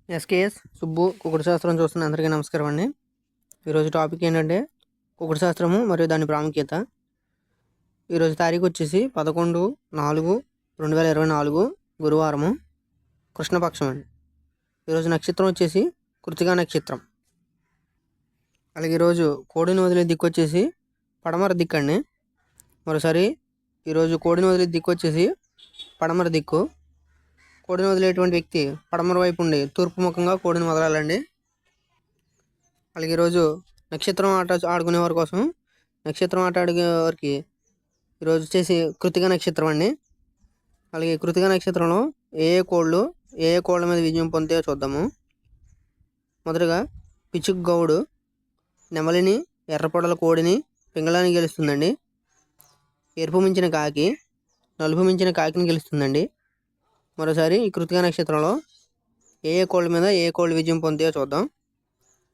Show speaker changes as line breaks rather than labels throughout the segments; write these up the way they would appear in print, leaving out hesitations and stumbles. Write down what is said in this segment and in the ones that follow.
SKS Subbu కుకుడు శాస్త్రం చూస్తున్న అందరికీ నమస్కారం అండి. ఈరోజు టాపిక్ ఏంటంటే కుకుడు శాస్త్రము మరియు దాని ప్రాముఖ్యత. ఈరోజు తారీఖు వచ్చేసి 11/4/2024 గురువారము, కృష్ణపక్షం అండి. ఈరోజు నక్షత్రం వచ్చేసి కృతికా నక్షత్రం. అలాగే ఈరోజు కోడిని వదిలే దిక్కు వచ్చేసి పడమర దిక్కు అండి. మరోసారి ఈరోజు కోడిని వదిలే దిక్కు వచ్చేసి పడమర దిక్కు. కోడిని వదిలేటువంటి వ్యక్తి పడమర వైపు ఉండి తూర్పు ముఖంగా కోడిని వదలాలండి. అలాగే ఈరోజు నక్షత్రం ఆట ఆడుకునే వారి కోసం, నక్షత్రం ఆట ఆడే వారికి ఈరోజు వచ్చేసి కృతిక నక్షత్రం అండి. అలాగే కృతిక నక్షత్రంలో ఏ కోళ్ళ మీద విజయం పొందుతాయో చూద్దాము. మొదటగా పిచ్చుక గౌడు నెమలిని, ఎర్రపొడల కోడిని, పింగళాన్ని గెలుస్తుందండి. ఎరుపు మించిన కాకి నలుపు మించిన కాకిని గెలుస్తుందండి. మరోసారి ఈ కృతికా నక్షత్రంలో ఏ కోళ్ళ మీద ఏ కోళ్ళు విజయం పొందుతాయో చూద్దాం.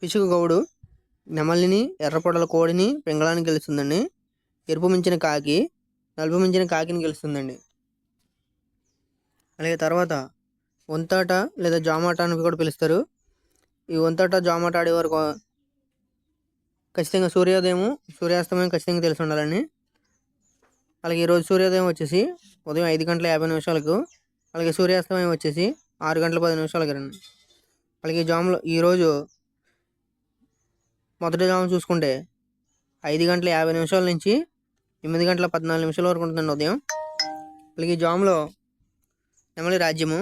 పిచ్చుక గౌడు నెమలిని, ఎర్రపొడల కోడిని, పింగళాన్ని గెలుస్తుందండి. ఎరుపు మించిన కాకి నలుపు మించిన కాకిని గెలుస్తుందండి. అలాగే తర్వాత వంతాట లేదా జామాట అని కూడా పిలుస్తారు. ఈ వంతాట జామాట ఆడేవారు ఖచ్చితంగా సూర్యాస్తమయం ఖచ్చితంగా తెలిసి ఉండాలండి. అలాగే ఈరోజు సూర్యోదయం వచ్చేసి ఉదయం 5:50 అలాగే సూర్యాస్తమయం వచ్చేసి 6:10 రండి. అలాగే జాములో ఈరోజు మొదటి జాము చూసుకుంటే 5:50 నుంచి 8:14 వరకు ఉంటుందండి ఉదయం. అలాగే జాములో నెమలి రాజ్యము,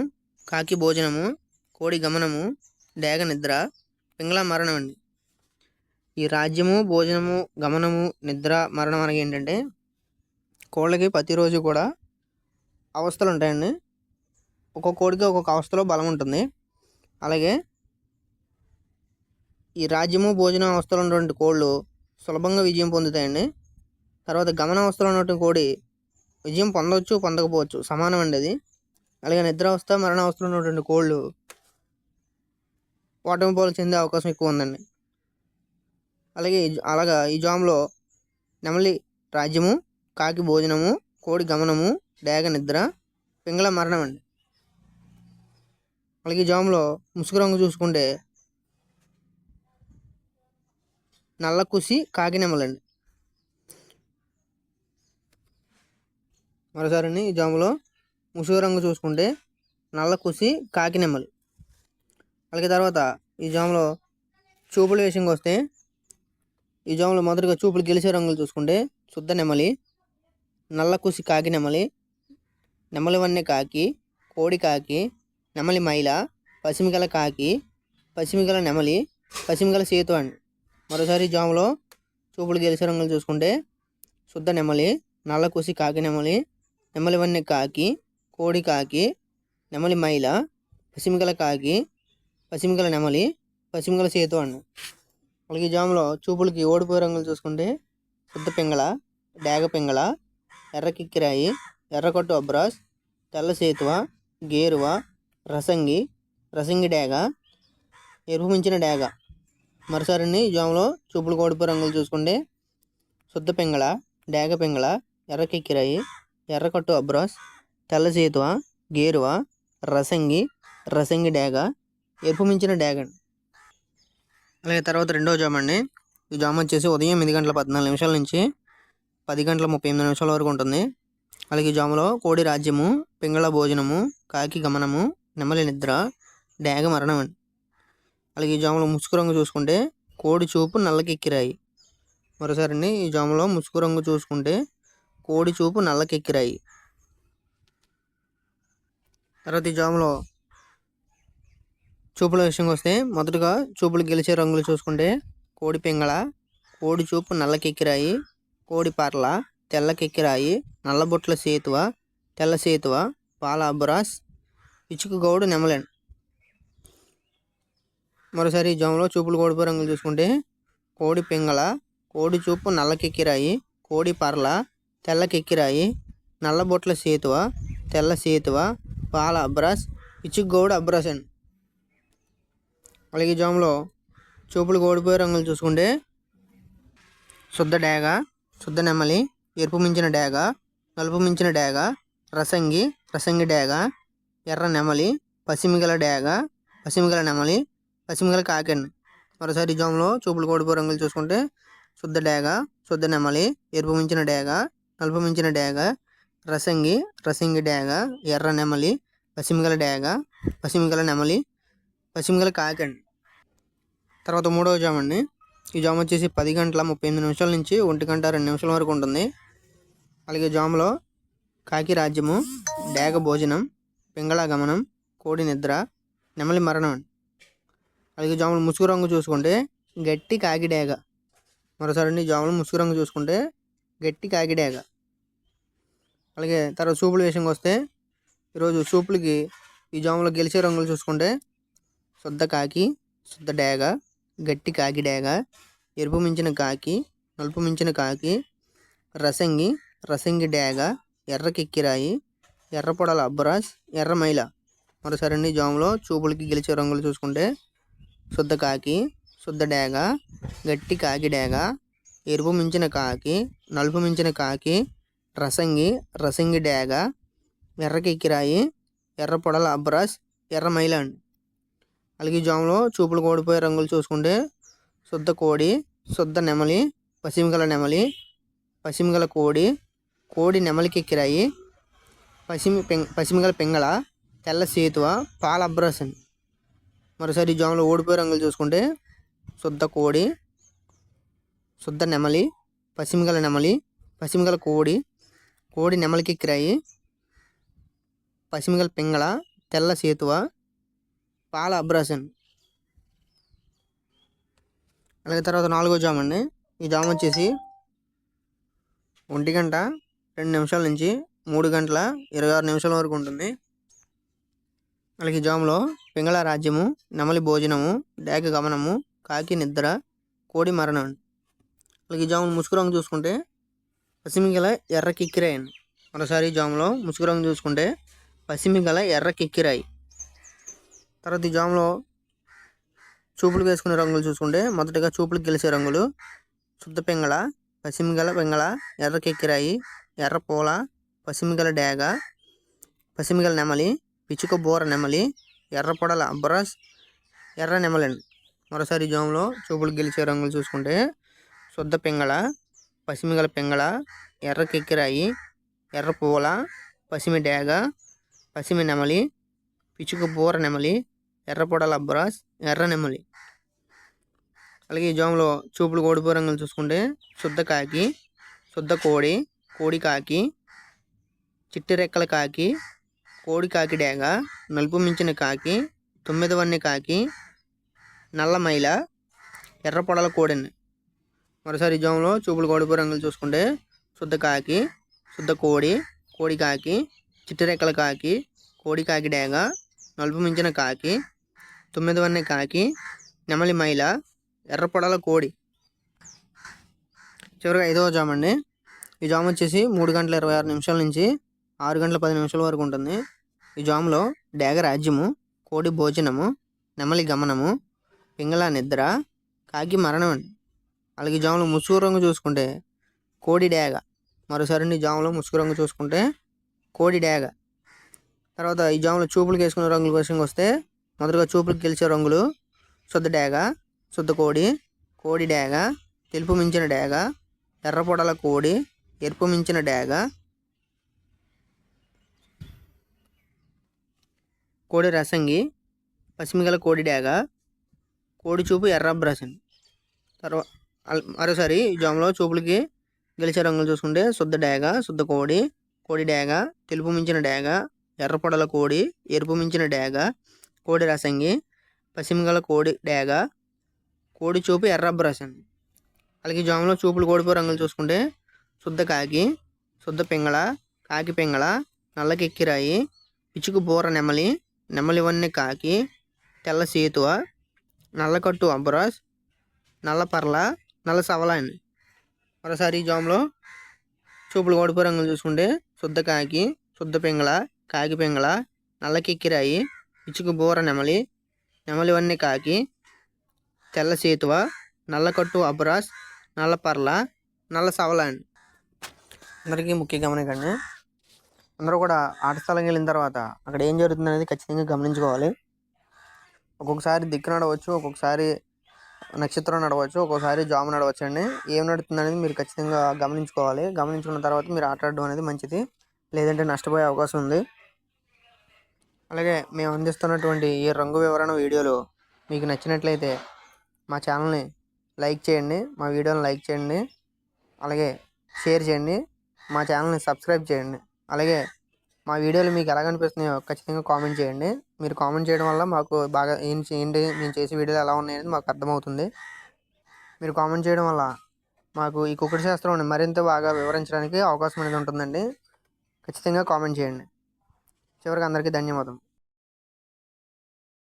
కాకి భోజనము, కోడి గమనము, డేగ నిద్ర, పింగళ మరణం అండి. ఈ రాజ్యము, భోజనము, గమనము, నిద్ర, మరణం అనగా ఏంటంటే కోళ్ళకి ప్రతిరోజు కూడా అవస్థలు ఉంటాయండి. ఒక్కొక్క కోడికి ఒక్కొక్క అవస్థలో బలం ఉంటుంది. అలాగే ఈ రాజ్యము, భోజన అవస్థలో ఉన్నటువంటి కోళ్ళు సులభంగా విజయం పొందుతాయండి. తర్వాత గమన అవస్థలో ఉన్నటువంటి కోడి విజయం పొందవచ్చు, పొందకపోవచ్చు, సమానం అండి అది. అలాగే నిద్రావస్థ, మరణ అవస్థలో ఉన్నటువంటి కోళ్ళు ఓటమి పాలు చెందే అవకాశం ఎక్కువ ఉందండి. అలాగా ఈ జాములో నెమలి రాజ్యము, కాకి భోజనము, కోడి గమనము, డేగ నిద్ర, పింగళ మరణం అండి. అలాగే జాములో ముసుగు రంగు చూసుకుంటే నల్ల కుసి, కాకి నెమలండి. మరోసారి ఈ జాములో ముసుగు రంగు చూసుకుంటే నల్ల కుసి, కాకి నెమలి. అలాగే తర్వాత ఈ జాములో చూపుల విషయంకి వస్తే ఈ జాములో మొదటిగా చూపులు గెలిచే రంగులు చూసుకుంటే శుద్ధ నెమలి, నల్ల కుసి కాకి నెమలి, నెమలి వన్నె కాకి, కోడి కాకి, నెమలి మైల, పసిమిగల కాకి, పసిమిగల నెమలి, పసిమిగల సేతు అండి. మరోసారి జాములో చూపులు గెలిచే రంగులు చూసుకుంటే శుద్ధ నెమలి, నల్ల కుసి కాకి నెమలి, నెమలి వన్నె కాకి, కోడి కాకి, నెమలి మైల, పసిమిగల కాకి, పసిమిగల నెమలి, పసిమిగల సేతు అండి. అలాగే జాములో చూపులకి ఓడిపోయే రంగులు చూసుకుంటే శుద్ధ పింగళ, డేగ పింగళ, ఎర్ర కిక్కిరాయి, ఎర్రకట్టు అబ్రాస్, తెల్ల సేతువ, గేరువ, రసంగి డేగ, ఎరుపు మించిన డేగ. మరోసారి జాములో చూపులు ఓడిపోయే రంగులు చూసుకుంటే శుద్ధ పింగళ, డేగ పింగళ, ఎర్ర కిక్కిరాయి, ఎర్రకట్టు అబ్రాస్, తెల్ల సేతువ, గేరువ, రసంగి డేగ, ఎరుపు మించిన డేగ. అలాగే తర్వాత రెండవ జాము అండి. ఈ జాము వచ్చేసి ఉదయం 8:14 నుంచి 10:38 వరకు ఉంటుంది. అలాగే ఈ జాములో కోడి రాజ్యము, పింగళ భోజనము, కాకి గమనము, నెమలి నిద్ర, డేగ మరణం అండి. అలాగే ఈ జాములో ముసుగు రంగు చూసుకుంటే కోడి చూపు, నల్లకెక్కిరాయి. మరోసారి ఈ జాములో ముసుగు రంగు చూసుకుంటే కోడి చూపు, నల్లకెక్కిరాయి. తర్వాత ఈ జాములో చూపుల విషయంకి వస్తే మొదటగా చూపులు గెలిచే రంగులు చూసుకుంటే కోడి పింగళ, కోడి చూపు, నల్లకెక్కిరాయి, కోడి పర్ల, తెల్లకెక్కిరాయి, నల్లబొట్ల సేతువ, తెల్ల సేతువ, పాల అబ్రాస్, పిచ్చుక గౌడు నెమలన్. మరోసారి జాములో చూపులు ఓడిపోయే రంగులు చూసుకుంటే కోడి పింగళ, కోడి చూపు, నల్లకెక్కిరాయి, కోడి పర్ల, తెల్లకెక్కిరాయి, నల్లబొట్ల సేతువ, తెల్ల సేతువ, పాల అబ్రాస్, పిచ్చుక గౌడు అబ్రాస్ అండి. అలాగే జాములో చూపులు ఓడిపోయే రంగులు చూసుకుంటే శుద్ధ డేగ, శుద్ధ నెమలి, ఎరుపు మించిన డేగ, నలుపు మించిన డేగ, రసంగి డేగ, ఎర్ర నెమలి, పసిమిగల డేగ, పసిమిగల నెమలి, పసిమిగల కాకి అండి. మరోసారి ఈ జాములో చూపులు కోడిపోయి రంగులు చూసుకుంటే శుద్ధ డేగ, శుద్ధ నెమలి, ఎరుపు మించిన డేగ, నలుపు మించిన డేగ, రసంగి, రసంగి డేగ, ఎర్ర నెమలి, పసిమిగల డేగ, పసిమిగల నెమలి, పసిమిగల కాకి అండి. తర్వాత మూడవ జామ అండి. ఈ జామ వచ్చేసి 10 గంటల 38 నిమిషాల నుంచి 1 గంట 2 నిమిషాల వరకు ఉంటుంది. అలాగే జాములో కాకి రాజ్యము, డేగ భోజనం, పింగళ గమనం, కోడి నిద్ర, నెమలి మరణం అండి. అలాగే జాములు ముసుగు రంగు చూసుకుంటే గట్టి కాకి డేగ. మరోసారి జాములు ముసుగు రంగు చూసుకుంటే గట్టి కాకి డేగ. అలాగే తర్వాత చూపుల విషయంకి వస్తే ఈరోజు చూపులకి ఈ జాములో గెలిచే రంగులు చూసుకుంటే శుద్ధ కాకి, శుద్ధ డేగ, గట్టి కాకి డేగ, ఎరుపు మించిన కాకి, నలుపు మించిన కాకి, రసంగి, రసంగి డేగ, ఎర్ర కిక్కిరాయి, ఎర్ర పొడల అబ్బరాస్, ఎర్ర మైల. మరోసారి జాములో చూపులకి గెలిచే రంగులు చూసుకుంటే శుద్ధ కాకి, శుద్ధ డేగ, గట్టి కాకి డేగ, ఎరుపు మించిన కాకి, నలుపు మించిన కాకి, రసంగి, రసంగి డేగ, ఎర్ర కిక్కిరాయి, ఎర్ర పొడల అబ్బరాస్, ఎర్ర మైల అండి. అలాగే జాములో చూపులు కోడిపోయే రంగులు చూసుకుంటే శుద్ధ కోడి, శుద్ధ నెమలి, పసిమిగల నెమలి, పసిమిగల కోడి, కోడి నెమలి కిక్కిరాయి, పసిమిగల పింగళ, తెల్ల సేతువ, పాల అబ్బరాస్ అండి. మరోసారి జాములో ఓడిపోయే రంగులు చూసుకుంటే శుద్ధ కోడి, శుద్ధ నెమలి, పసిమిగల నెమలి, పసిమిగల కోడి, కోడి నెమలి కిక్కిరాయి, పసిమిగల పింగళ, తెల్ల సేతువ, పాల అబ్బరాస్ అండి. అలాగే తర్వాత 4వ జామ అండి. ఈ జామ వచ్చేసి 1 గంట 2 నిమిషాల నుంచి 3 గంటల 26 నిమిషాల వరకు ఉంటుంది. అలాగే జాములో పింగళ రాజ్యము, నెమలి భోజనము, డేగ గమనము, కాకి నిద్ర, కోడి మరణం అండి. అలాగే జాములు ముసుగు రంగు చూసుకుంటే పసిమిగల ఎర్ర కిక్కిరాయి అండి. మరోసారి జాములో ముసుగు రంగు చూసుకుంటే పసిమిగల ఎర్ర కిక్కిరాయి. తర్వాత ఈ జాములో చూపులు వేసుకునే రంగులు చూసుకుంటే మొదటిగా చూపులకు గెలిచే రంగులు శుద్ధ పింగళ, పసిమిగల పింగళ, ఎర్ర కిక్కిరాయి, ఎర్ర పూల, పసిమిగల డేగ, పసిమిగల నెమలి, పిచ్చుక బోర నెమలి, ఎర్ర పొడల అబ్బరాస్, ఎర్ర నెమలి అండి. మరోసారి జాములో చూపులు గెలిచే రంగులు చూసుకుంటే శుద్ధ పింగళ, పసిమిగల పింగళ, ఎర్ర కిక్కిరాయి, ఎర్ర పూల, పసిమి డేగ, పసిమి నెమలి, పిచ్చుక బోర నెమలి, ఎర్ర పొడల అబ్బరాస్, ఎర్ర నెమలి. అలాగే ఈ జాములో చూపులు కోడిపోయే రంగులు చూసుకుంటే శుద్ధ కాకి, శుద్ధ కోడి, కోడి కాకి, చిట్టి రెక్కల కాకి, కోడి కాకి డేగ, నలుపు మించిన కాకి, 9 వన్నె కాకి, నల్ల మైల, ఎర్ర పొడల కోడిని. మరోసారి ఈ జాములో చూపులు కోడిపోయే రంగులు చూసుకుంటే శుద్ధ కాకి, శుద్ధ కోడి, కోడి కాకి, చిట్టి రెక్కల కాకి, కోడి కాకి డేగ, నలుపు మించిన కాకి, 9 వన్నె కాకి, నెమలి మైల, ఎర్ర పొడల కోడి. చివరిగా 5వ జామ అండి. ఈ జామ వచ్చేసి 3 గంటల 26 నిమిషాల నుంచి 6 గంటల 10 నిమిషాల వరకు ఉంటుంది. ఈ జాములో డేగ రాజ్యము, కోడి భోజనము, నెమలి గమనము, పింగళ నిద్ర, కాకి మరణం అండి. అలాగే ఈ జాములో ముసుగు రంగు చూసుకుంటే కోడి డేగ. మరోసారి ఈ జాములో ముసుగు రంగు చూసుకుంటే కోడి డేగ. తర్వాత ఈ జాములో చూపులకు వేసుకునే రంగుల విషయంకి వస్తే మొదటగా చూపులకు గెలిచే రంగులు శుద్ధ డేగ, శుద్ధ కోడి, కోడి డేగ, తెలుపు మించిన డేగ, ఎర్ర పొడల కోడి, ఎరుపు మించిన డేగ, కోడి రసంగి, పసిమిగల కోడి డేగ, కోడి చూపు ఎర్ర అబ్బరాస్ అండి. తర్వాత మరోసారి ఈ జాములో చూపులకి గెలిచే రంగులు చూసుకుంటే శుద్ధ డేగ, శుద్ధ కోడి, కోడి డేగ, తెలుపు మించిన డేగ, ఎర్ర పొడల కోడి, ఎరుపు మించిన డేగ, కోడి రసంగి, పసిమిగల కోడి డేగ, కోడి చూపు ఎర్ర అబ్బరాస్ అండి. అలాగే జాములో చూపులు కోడిపోయే రంగులు చూసుకుంటే శుద్ధ కాకి, శుద్ధ పింగళ, కాకి పింగళ, నల్ల కిక్కిరాయి, పిచ్చుక బోర నెమలి, నెమలి వన్నె కాకి, తెల్ల సేతువ, నల్లకట్టు అబ్బరాస్, నల్ల పర్ల, నల్ల సవల అండి. మరోసారి ఈ జాములో చూపులు కోడిపోయే రంగులు చూసుకుంటే శుద్ధ కాకి, శుద్ధ పింగళ, కాకి పింగళ, నల్ల కిక్కిరాయి, పిచ్చుక బోర నెమలి, నెమలి వన్నె కాకి, తెల్ల సేతువ, నల్లకట్టు అబ్బరాస్, నల్ల పర్ల, నల్ల సవల అండి. అందరికీ ముఖ్య గమనికండి, అందరూ కూడా ఆట స్థలంకి వెళ్ళిన తర్వాత అక్కడ ఏం జరుగుతుంది అనేది ఖచ్చితంగా గమనించుకోవాలి. ఒక్కొక్కసారి దిక్కు నడవచ్చు, ఒక్కొక్కసారి నక్షత్రం నడవచ్చు, ఒక్కోసారి జాము నడవచ్చు అండి. ఏం నడుస్తుంది అనేది మీరు ఖచ్చితంగా గమనించుకోవాలి. గమనించుకున్న తర్వాత మీరు ఆటలాడడం అనేది మంచిది, లేదంటే నష్టపోయే అవకాశం ఉంది. అలాగే మేము అందిస్తున్నటువంటి ఈ రంగు వివరణ వీడియోలు మీకు నచ్చినట్లయితే మా ఛానల్ని లైక్ చేయండి, మా వీడియోని లైక్ చేయండి, అలాగే షేర్ చేయండి, మా ఛానల్ని సబ్స్క్రైబ్ చేయండి. అలాగే మా వీడియోలు మీకు ఎలాగ అనిపిస్తున్నాయో ఖచ్చితంగా కామెంట్ చేయండి. మీరు కామెంట్ చేయడం వల్ల మాకు బాగా ఏంటి మేము చేసే వీడియోలు ఎలా ఉన్నాయని మాకు అర్థమవుతుంది. మీరు కామెంట్ చేయడం వల్ల మాకు ఈ కుక్కుడు శాస్త్రం మరింత బాగా వివరించడానికి అవకాశం అనేది ఉంటుందండి. ఖచ్చితంగా కామెంట్ చేయండి. చివరికి అందరికీ ధన్యవాదం.